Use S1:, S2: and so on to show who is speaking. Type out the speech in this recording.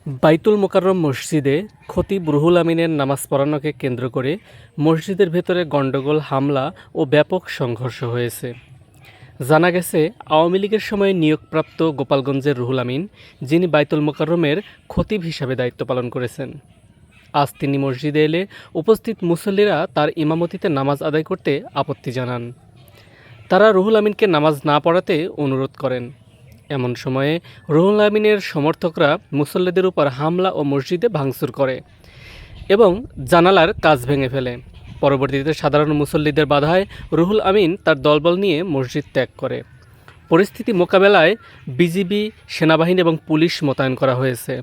S1: বাইতুল মোকাররম মসজিদে খতিব রুহুল আমিনের নামাজ পড়ানোকে কেন্দ্র করে মসজিদের ভেতরে গণ্ডগোল, হামলা ও ব্যাপক সংঘর্ষ হয়েছে। জানা গেছে, আওয়ামী লীগের সময়ে নিয়োগপ্রাপ্ত গোপালগঞ্জের রুহুল আমিন, যিনি বাইতুল মোকাররমের খতিব হিসাবে দায়িত্ব পালন করেছেন, আজ তিনি মসজিদে এলে উপস্থিত মুসল্লিরা তার ইমামতিতে নামাজ আদায় করতে আপত্তি জানান। তারা রুহুল আমিনকে নামাজ না পড়াতে অনুরোধ করেন। এমন সময়ে রুহুল আমিনের সমর্থকরা মুসল্লিদের উপর হামলা ও মসজিদে ভাঙচুর করে এবং জানালার কাচ ভেঙে ফেলে। পরবর্তীতে সাধারণ মুসল্লিদের বাধায় রুহুল আমিন তার দলবল নিয়ে মসজিদ ত্যাগ করে। পরিস্থিতি মোকাবেলায় বিজিবি, সেনাবাহিনী এবং পুলিশ মোতায়েন করা হয়েছে।